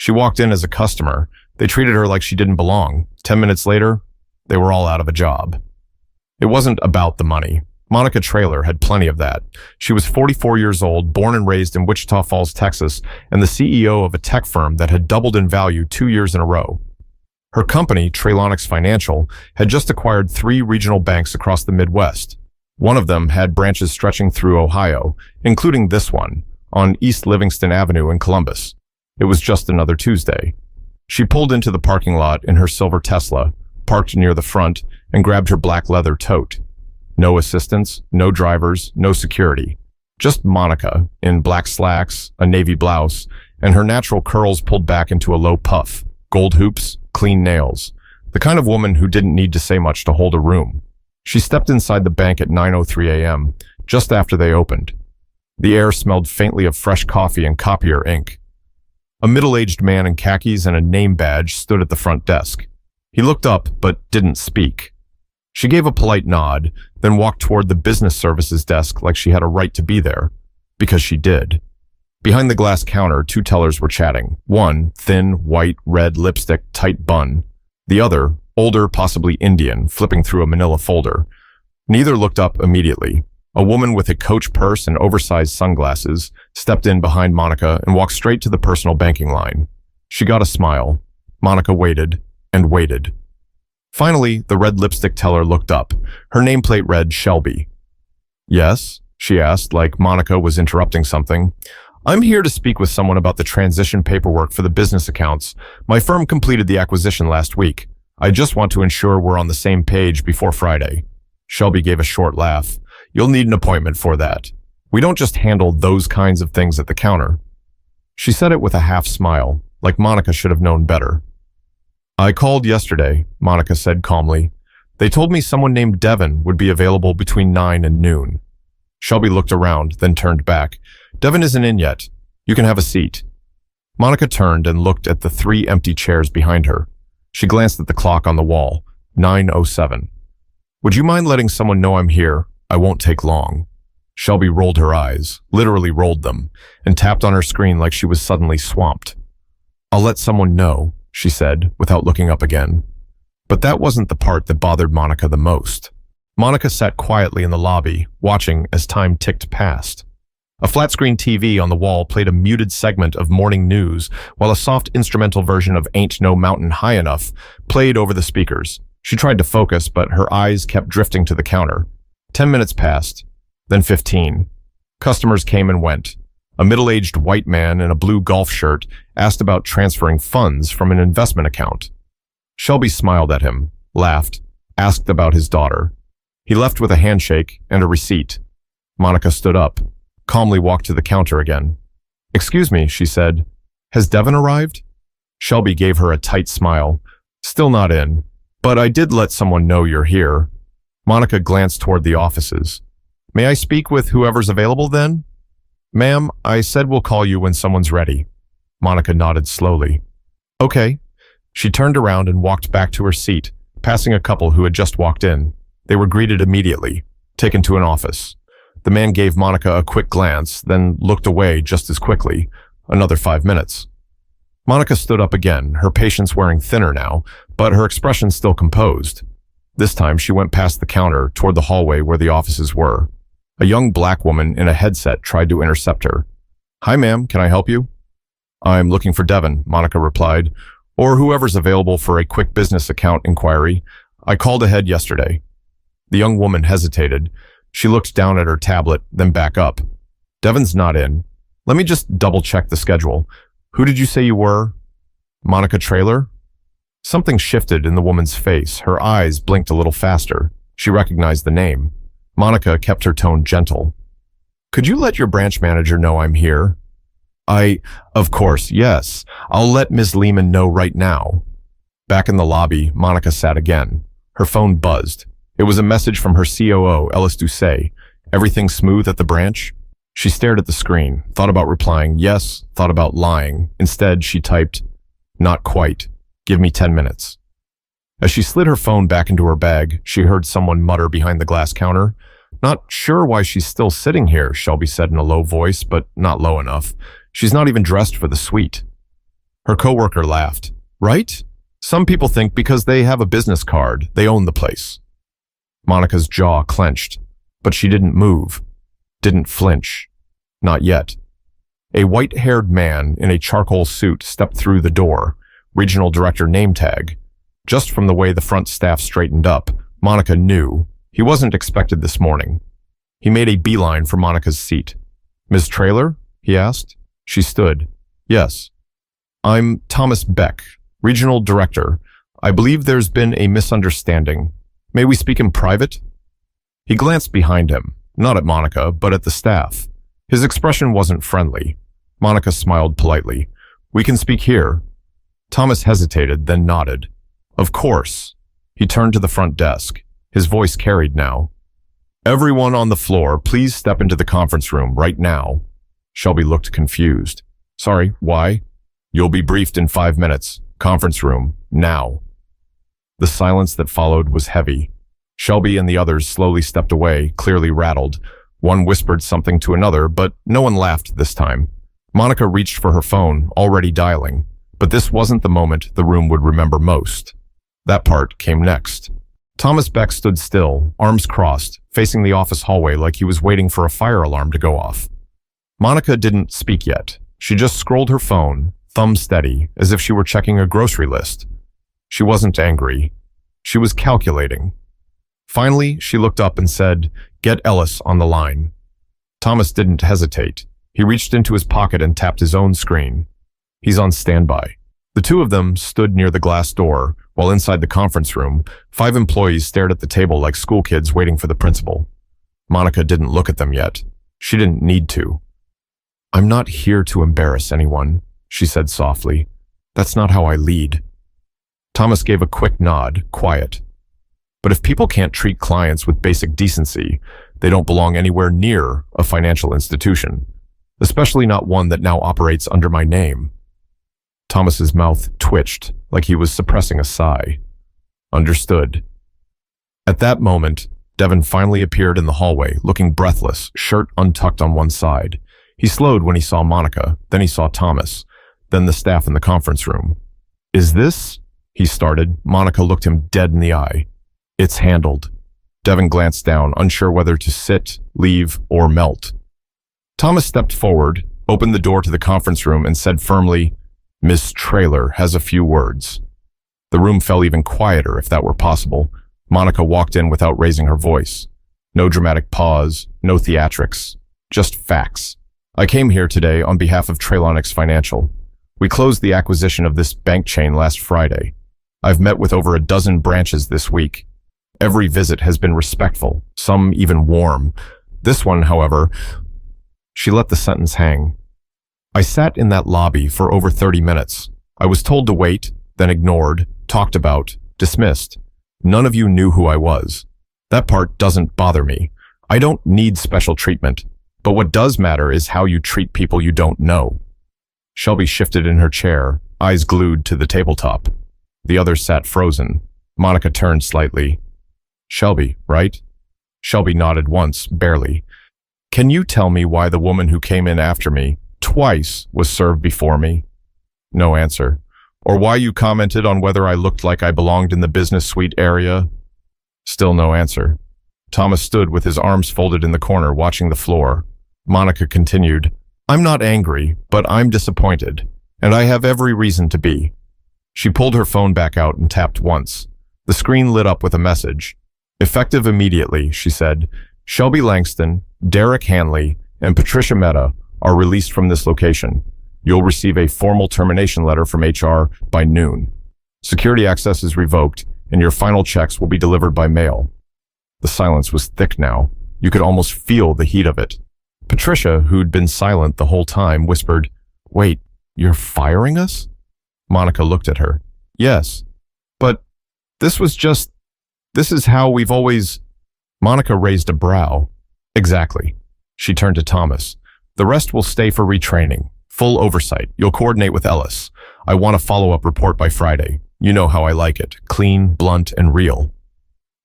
She walked in as a customer. They treated her like she didn't belong. 10 minutes later, they were all out of a job. It wasn't about the money. Monica Traylor had plenty of that. She was 44 years old, born and raised in Wichita Falls, Texas, and the CEO of a tech firm that had doubled in value 2 years in a row. Her company, Traylonix Financial, had just acquired 3 regional banks across the Midwest. One of them had branches stretching through Ohio, including this one, on East Livingston Avenue in Columbus. It was just another Tuesday. She pulled into the parking lot in her silver Tesla, parked near the front, and grabbed her black leather tote. No assistants, no drivers, no security. Just Monica, in black slacks, a navy blouse, and her natural curls pulled back into a low puff, gold hoops, clean nails. The kind of woman who didn't need to say much to hold a room. She stepped inside the bank at 9:03 a.m., just after they opened. The air smelled faintly of fresh coffee and copier ink. A middle-aged man in khakis and a name badge stood at the front desk. He looked up, but didn't speak. She gave a polite nod, then walked toward the business services desk like she had a right to be there, because she did. Behind the glass counter, 2 tellers were chatting. One, thin, white, red lipstick, tight bun. The other, older, possibly Indian, flipping through a manila folder. Neither looked up immediately. A woman with a Coach purse and oversized sunglasses stepped in behind Monica and walked straight to the personal banking line. She got a smile. Monica waited and waited. Finally, the red lipstick teller looked up. Her nameplate read Shelby. "Yes?" she asked, like Monica was interrupting something. "I'm here to speak with someone about the transition paperwork for the business accounts. My firm completed the acquisition last week. I just want to ensure we're on the same page before Friday." Shelby gave a short laugh. "You'll need an appointment for that. We don't just handle those kinds of things at the counter." She said it with a half smile, like Monica should have known better. "I called yesterday," Monica said calmly. "They told me someone named Devin would be available between 9 and noon. Shelby looked around, then turned back. "Devin isn't in yet. You can have a seat." Monica turned and looked at the 3 empty chairs behind her. She glanced at the clock on the wall, 9:07. "Would you mind letting someone know I'm here? I won't take long." Shelby rolled her eyes, literally rolled them, and tapped on her screen like she was suddenly swamped. "I'll let someone know," she said, without looking up again. But that wasn't the part that bothered Monica the most. Monica sat quietly in the lobby, watching as time ticked past. A flat-screen TV on the wall played a muted segment of morning news, while a soft instrumental version of Ain't No Mountain High Enough played over the speakers. She tried to focus, but her eyes kept drifting to the counter. 10 minutes passed, then 15. Customers came and went. A middle-aged white man in a blue golf shirt asked about transferring funds from an investment account. Shelby smiled at him, laughed, asked about his daughter. He left with a handshake and a receipt. Monica stood up, calmly walked to the counter again. "Excuse me," she said. "Has Devin arrived?" Shelby gave her a tight smile. "Still not in, but I did let someone know you're here." Monica glanced toward the offices. "May I speak with whoever's available then?" "Ma'am, I said we'll call you when someone's ready." Monica nodded slowly. "Okay." She turned around and walked back to her seat, passing a couple who had just walked in. They were greeted immediately, taken to an office. The man gave Monica a quick glance, then looked away just as quickly. Another 5 minutes. Monica stood up again, her patience wearing thinner now, but her expression still composed. This time she went past the counter toward the hallway where the offices were. A young black woman in a headset tried to intercept her. "Hi, ma'am, can I help you?" "I'm looking for Devin," Monica replied, "or whoever's available for a quick business account inquiry. I called ahead yesterday." The young woman hesitated. She looked down at her tablet, then back up. "Devin's not in. Let me just double-check the schedule. Who did you say you were?" "Monica Traylor?" Something shifted in the woman's face. Her eyes blinked a little faster. She recognized the name. Monica kept her tone gentle. "Could you let your branch manager know I'm here?" Of course, yes. I'll let Ms. Lehman know right now." Back in the lobby, Monica sat again. Her phone buzzed. It was a message from her COO, Ellis Doucet. "Everything smooth at the branch?" She stared at the screen, thought about replying yes, thought about lying. Instead, she typed, "Not quite. Give me 10 minutes." As she slid her phone back into her bag, she heard someone mutter behind the glass counter. "Not sure why she's still sitting here," Shelby said in a low voice, but not low enough. "She's not even dressed for the suite." Her coworker laughed. Right? Some people think because they have a business card, they own the place. Monica's jaw clenched, but she didn't move, didn't flinch. Not yet. A white-haired man in a charcoal suit stepped through the door, regional director name tag. Just from the way the front staff straightened up, Monica knew he wasn't expected this morning. He made a beeline for Monica's seat. Ms. Traylor? He asked. She stood. Yes. I'm Thomas Beck, regional director. I believe there's been a misunderstanding. May we speak in private? He glanced behind him, not at Monica, but at the staff. His expression wasn't friendly. Monica smiled politely. We can speak here. Thomas hesitated, then nodded. Of course. He turned to the front desk. His voice carried now. Everyone on the floor, please step into the conference room right now. Shelby looked confused. Sorry, why? You'll be briefed in 5 minutes. Conference room, now. The silence that followed was heavy. Shelby and the others slowly stepped away, clearly rattled. One whispered something to another, but no one laughed this time. Monica reached for her phone, already dialing. But this wasn't the moment the room would remember most. That part came next. Thomas Beck stood still, arms crossed, facing the office hallway like he was waiting for a fire alarm to go off. Monica didn't speak yet. She just scrolled her phone, thumb steady, as if she were checking a grocery list. She wasn't angry. She was calculating. Finally, she looked up and said, Get Ellis on the line. Thomas didn't hesitate. He reached into his pocket and tapped his own screen. He's on standby. The two of them stood near the glass door, while inside the conference room, 5 employees stared at the table like school kids waiting for the principal. Monica didn't look at them yet. She didn't need to. I'm not here to embarrass anyone, she said softly. That's not how I lead. Thomas gave a quick nod, quiet. But if people can't treat clients with basic decency, they don't belong anywhere near a financial institution, especially not one that now operates under my name. Thomas's mouth twitched like he was suppressing a sigh. Understood. At that moment, Devin finally appeared in the hallway, looking breathless, shirt untucked on one side. He slowed when he saw Monica, then he saw Thomas, then the staff in the conference room. Is this? He started. Monica looked him dead in the eye. It's handled. Devin glanced down, unsure whether to sit, leave, or melt. Thomas stepped forward, opened the door to the conference room, and said firmly, Miss Traylor has a few words. The room fell even quieter, if that were possible. Monica walked in without raising her voice. No dramatic pause, no theatrics, just facts. I came here today on behalf of Traylonix Financial. We closed the acquisition of this bank chain last Friday. I've met with over a dozen branches this week. Every visit has been respectful, some even warm. This one, however, she let the sentence hang. I sat in that lobby for over 30 minutes. I was told to wait, then ignored, talked about, dismissed. None of you knew who I was. That part doesn't bother me. I don't need special treatment. But what does matter is how you treat people you don't know. Shelby shifted in her chair, eyes glued to the tabletop. The others sat frozen. Monica turned slightly. Shelby, right? Shelby nodded once, barely. Can you tell me why the woman who came in after me, twice, was served before me? No answer. Or why you commented on whether I looked like I belonged in the business suite area? Still no answer. Thomas stood with his arms folded in the corner, watching the floor. Monica continued, I'm not angry, but I'm disappointed, and I have every reason to be. She pulled her phone back out and tapped once. The screen lit up with a message. Effective immediately, she said, Shelby Langston, Derek Hanley, and Patricia Mehta are released from this location. You'll receive a formal termination letter from HR by noon. Security access is revoked, and your final checks will be delivered by mail. The silence was thick now. You could almost feel the heat of it. Patricia, who'd been silent the whole time, whispered, Wait, you're firing us? Monica looked at her. Yes, but this is how we've always... Monica raised a brow. Exactly. She turned to Thomas. The rest will stay for retraining. Full oversight. You'll coordinate with Ellis. I want a follow-up report by Friday. You know how I like it. Clean, blunt, and real.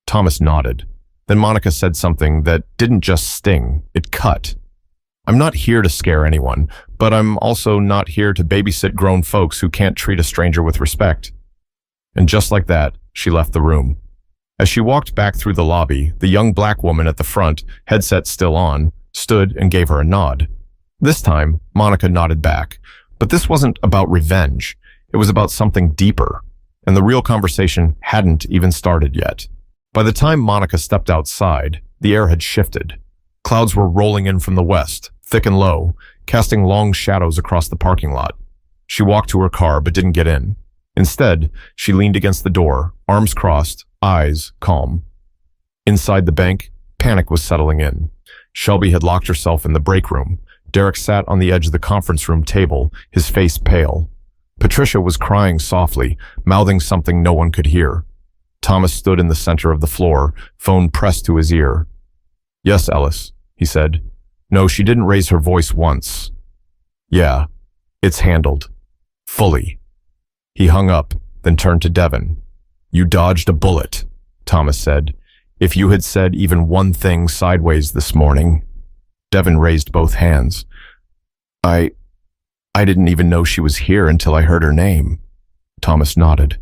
Thomas nodded. Then Monica said something that didn't just sting, it cut. I'm not here to scare anyone, but I'm also not here to babysit grown folks who can't treat a stranger with respect. And just like that, she left the room. As she walked back through the lobby, the young black woman at the front, headset still on, stood and gave her a nod. This time, Monica nodded back. But this wasn't about revenge. It was about something deeper. And the real conversation hadn't even started yet. By the time Monica stepped outside, the air had shifted. Clouds were rolling in from the west, thick and low, casting long shadows across the parking lot. She walked to her car but didn't get in. Instead, she leaned against the door, arms crossed, eyes calm. Inside the bank, panic was settling in. Shelby had locked herself in the break room. Derek sat on the edge of the conference room table, his face pale. Patricia was crying softly, mouthing something no one could hear. Thomas stood in the center of the floor, phone pressed to his ear. "Yes, Ellis," he said. No, she didn't raise her voice once. "Yeah, it's handled. Fully." He hung up, then turned to Devin. "You dodged a bullet," Thomas said. "If you had said even one thing sideways this morning." Devin raised both hands. I didn't even know she was here until I heard her name." Thomas nodded.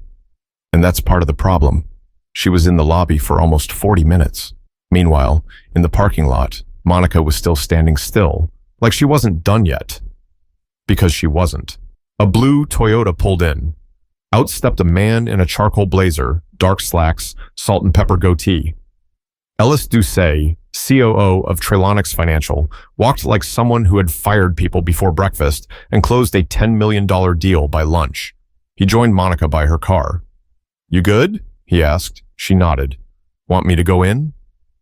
"And that's part of the problem. She was in the lobby for almost 40 minutes. Meanwhile, in the parking lot, Monica was still standing still, like she wasn't done yet. Because she wasn't. A blue Toyota pulled in. Out stepped a man in a charcoal blazer, dark slacks, salt and pepper goatee. Ellis Doucet, COO of Trelonix Financial, walked like someone who had fired people before breakfast and closed a $10 million deal by lunch. He joined Monica by her car. "You good?" he asked. She nodded. "Want me to go in?"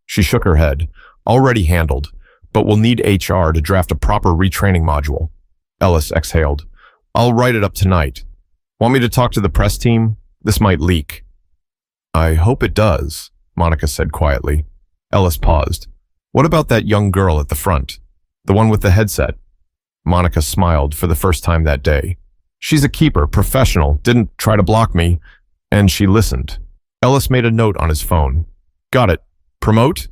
She shook her head. "Already handled, but we'll need HR to draft a proper retraining module." Ellis exhaled. "I'll write it up tonight. Want me to talk to the press team? This might leak." "I hope it does," Monica said quietly. Ellis paused. "What about that young girl at the front? The one with the headset?" Monica smiled for the first time that day. "She's a keeper, professional, didn't try to block me, and she listened." Ellis made a note on his phone. "Got it. Promote?"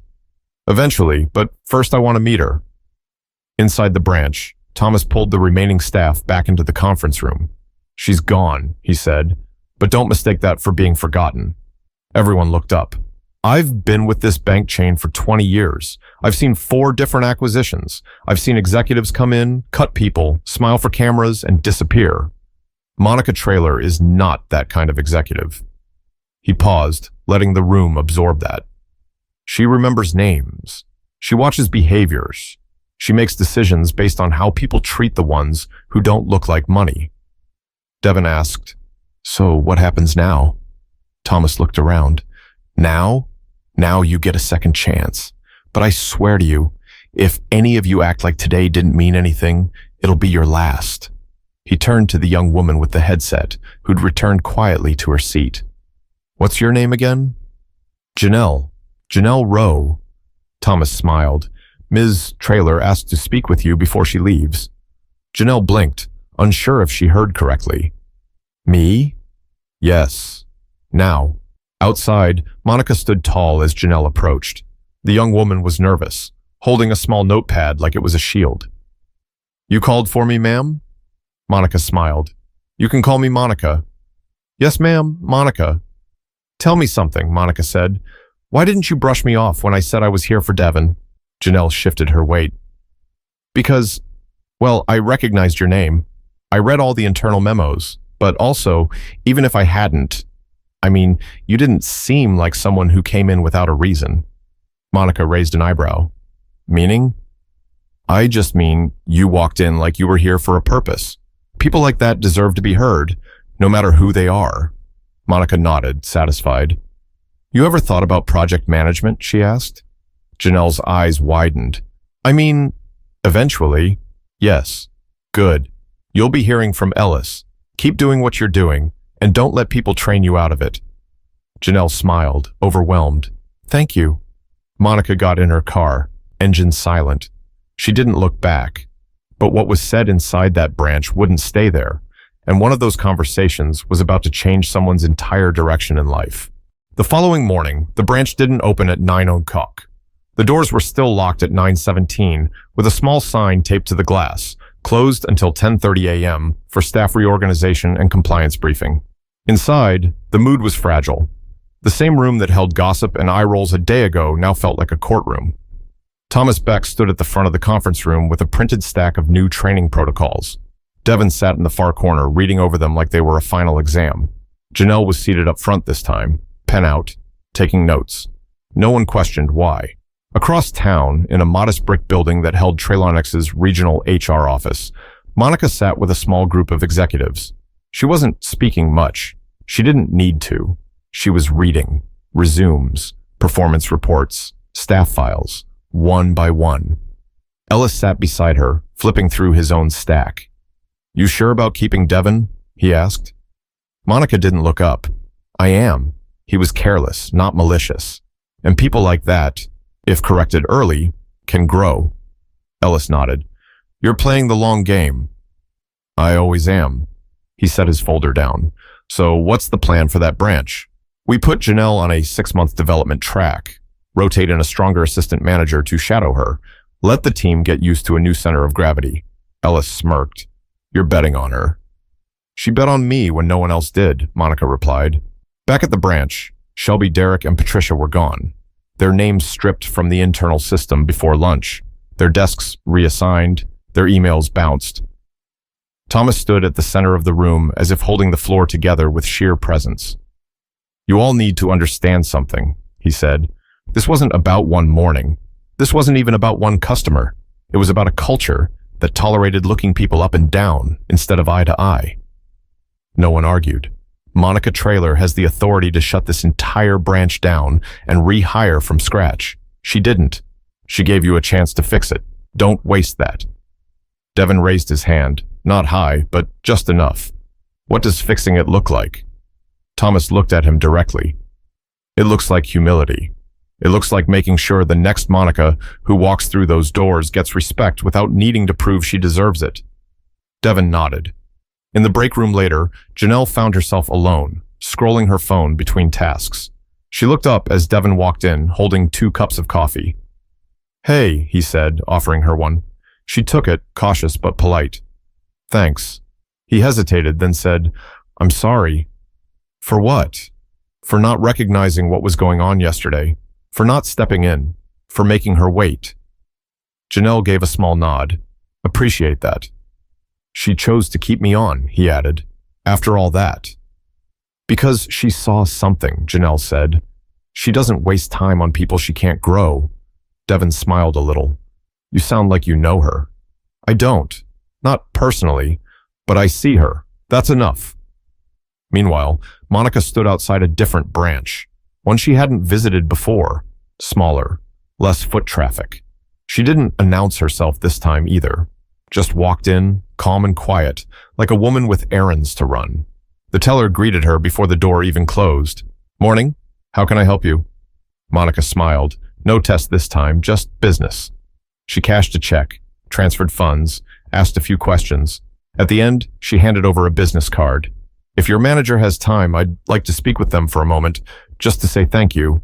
"Eventually, but first I want to meet her." Inside the branch, Thomas pulled the remaining staff back into the conference room. "She's gone," he said, "but don't mistake that for being forgotten." Everyone looked up. "I've been with this bank chain for 20 years. I've seen 4 different acquisitions. I've seen executives come in, cut people, smile for cameras, and disappear. Monica Traylor is not that kind of executive." He paused, letting the room absorb that. "She remembers names. She watches behaviors. She makes decisions based on how people treat the ones who don't look like money." Devin asked, "So what happens now?" Thomas looked around. Now you get a second chance. But I swear to you, if any of you act like today didn't mean anything, it'll be your last." He turned to the young woman with the headset, who'd returned quietly to her seat. "What's your name again?" "Janelle. Janelle Rowe." Thomas smiled. "Ms. Traylor asked to speak with you before she leaves." Janelle blinked, unsure if she heard correctly. "Me?" "Yes. Now." Outside, Monica stood tall as Janelle approached. The young woman was nervous, holding a small notepad like it was a shield. "You called for me, ma'am?" Monica smiled. "You can call me Monica." "Yes, ma'am, Monica." "Tell me something," Monica said. "Why didn't you brush me off when I said I was here for Devin?" Janelle shifted her weight. "Because, well, I recognized your name. I read all the internal memos, but also, even if I hadn't, you didn't seem like someone who came in without a reason." Monica raised an eyebrow. "Meaning?" "I just mean you walked in like you were here for a purpose. People like that deserve to be heard, no matter who they are." Monica nodded, satisfied. "You ever thought about project management?" she asked. Janelle's eyes widened. Eventually, yes." "Good. You'll be hearing from Ellis. Keep doing what you're doing, and don't let people train you out of it." Janelle smiled, overwhelmed. "Thank you." Monica got in her car, engine silent. She didn't look back. But what was said inside that branch wouldn't stay there, and one of those conversations was about to change someone's entire direction in life. The following morning, the branch didn't open at 9 o'clock. The doors were still locked at 9:17, with a small sign taped to the glass, closed until 10:30 a.m. for staff reorganization and compliance briefing. Inside, the mood was fragile. The same room that held gossip and eye rolls a day ago now felt like a courtroom. Thomas Beck stood at the front of the conference room with a printed stack of new training protocols. Devin sat in the far corner, reading over them like they were a final exam. Janelle was seated up front this time, pen out, taking notes. No one questioned why. Across town, in a modest brick building that held Trailonix's regional HR office, Monica sat with a small group of executives. She wasn't speaking much. She didn't need to. She was reading resumes, performance reports, staff files, one by one. Ellis sat beside her, flipping through his own stack. "You sure about keeping Devin?" he asked. Monica didn't look up. "I am." He was careless, not malicious. And people like that, if corrected early, can grow. Ellis nodded. "You're playing the long game." "I always am." He set his folder down. "So what's the plan for that branch?" "We put Janelle on a 6-month development track, rotate in a stronger assistant manager to shadow her, let the team get used to a new center of gravity." Ellis smirked. "You're betting on her." "She bet on me when no one else did," Monica replied. Back at the branch, Shelby, Derek, and Patricia were gone. Their names stripped from the internal system before lunch, their desks reassigned, their emails bounced. Thomas stood at the center of the room as if holding the floor together with sheer presence. "You all need to understand something," he said. "This wasn't about one morning. This wasn't even about one customer. It was about a culture that tolerated looking people up and down instead of eye to eye." No one argued. Monica Traylor has the authority to shut this entire branch down and rehire from scratch. She didn't. She gave you a chance to fix it. Don't waste that. Devin raised his hand, not high, but just enough. "What does fixing it look like?" Thomas looked at him directly. "It looks like humility. It looks like making sure the next Monica who walks through those doors gets respect without needing to prove she deserves it." Devin nodded. In the break room later, Janelle found herself alone, scrolling her phone between tasks. She looked up as Devin walked in, holding 2 cups of coffee. "Hey," he said, offering her one. She took it, cautious but polite. "Thanks." He hesitated, then said, "I'm sorry." "For what?" "For not recognizing what was going on yesterday. For not stepping in. For making her wait." Janelle gave a small nod. "Appreciate that." "She chose to keep me on," he added, "after all that." "Because she saw something," Janelle said. "She doesn't waste time on people she can't grow." Devin smiled a little. "You sound like you know her." "I don't. Not personally, but I see her. That's enough." Meanwhile, Monica stood outside a different branch, one she hadn't visited before, smaller, less foot traffic. She didn't announce herself this time either. Just walked in, calm and quiet, like a woman with errands to run. The teller greeted her before the door even closed. "Morning. How can I help you?" Monica smiled. No test this time, just business. She cashed a check, transferred funds, asked a few questions. At the end, she handed over a business card. "If your manager has time, I'd like to speak with them for a moment, just to say thank you."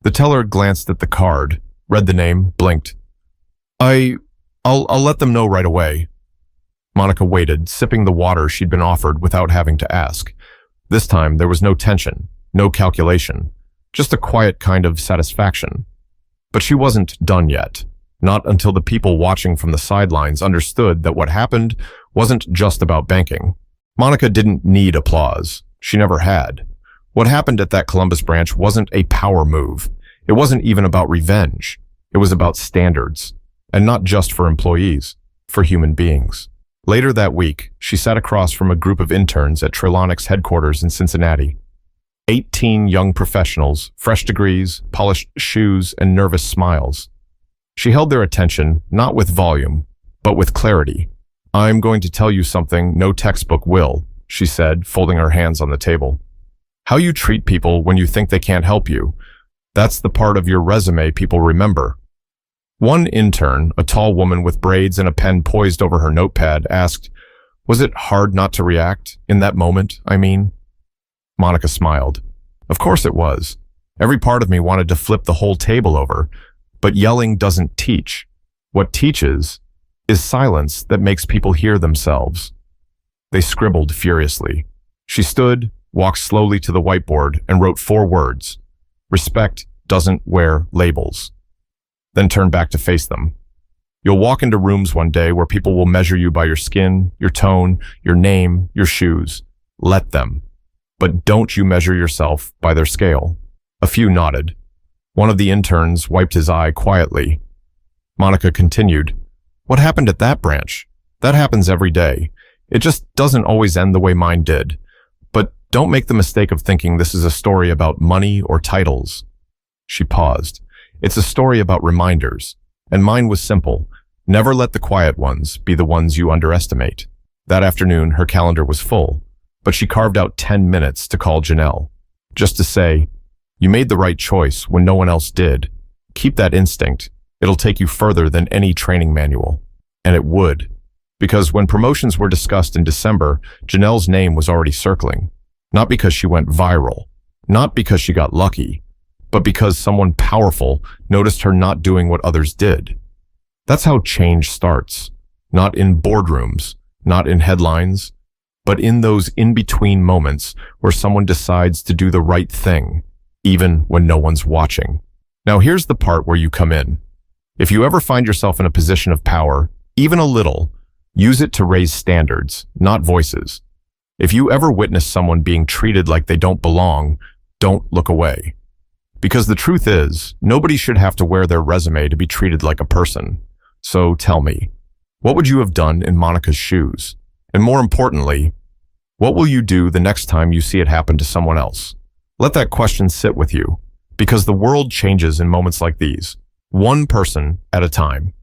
The teller glanced at the card, read the name, blinked. I'll let them know right away." Monica waited, sipping the water she'd been offered without having to ask. This time, there was no tension, no calculation, just a quiet kind of satisfaction. But she wasn't done yet, not until the people watching from the sidelines understood that what happened wasn't just about banking. Monica didn't need applause. She never had. What happened at that Columbus branch wasn't a power move. It wasn't even about revenge. It was about standards. And not just for employees, for human beings. Later that week, she sat across from a group of interns at Trailonix headquarters in Cincinnati. 18 young professionals, fresh degrees, polished shoes, and nervous smiles. She held their attention, not with volume, but with clarity. "I'm going to tell you something no textbook will," she said, folding her hands on the table. "How you treat people when you think they can't help you, that's the part of your resume people remember." One intern, a tall woman with braids and a pen poised over her notepad, asked, "Was it hard not to react? In that moment, I mean?" Monica smiled. "Of course it was. Every part of me wanted to flip the whole table over, But yelling doesn't teach. What teaches is silence that makes people hear themselves. They scribbled furiously. She stood, walked slowly to the whiteboard, and wrote 4 words. Respect doesn't wear labels. Then turned back to face them. You'll walk into rooms one day where people will measure you by your skin, your tone, your name, your shoes. Let them. But don't you measure yourself by their scale. A few nodded. One of the interns wiped his eye quietly. Monica continued, What happened at that branch? That happens every day. It just doesn't always end the way mine did. But don't make the mistake of thinking this is a story about money or titles. She paused. It's a story about reminders. And mine was simple. Never let the quiet ones be the ones you underestimate. That afternoon, her calendar was full, but she carved out 10 minutes to call Janelle. Just to say, you made the right choice when no one else did. Keep that instinct. It'll take you further than any training manual. And it would. Because when promotions were discussed in December, Janelle's name was already circling. Not because she went viral. Not because she got lucky. But because someone powerful noticed her not doing what others did. That's how change starts. Not in boardrooms, not in headlines, but in those in-between moments where someone decides to do the right thing, even when no one's watching. Now here's the part where you come in. If you ever find yourself in a position of power, even a little, use it to raise standards, not voices. If you ever witness someone being treated like they don't belong, don't look away. Because the truth is, nobody should have to wear their resume to be treated like a person. So tell me, what would you have done in Monica's shoes? And more importantly, what will you do the next time you see it happen to someone else? Let that question sit with you, because the world changes in moments like these, one person at a time.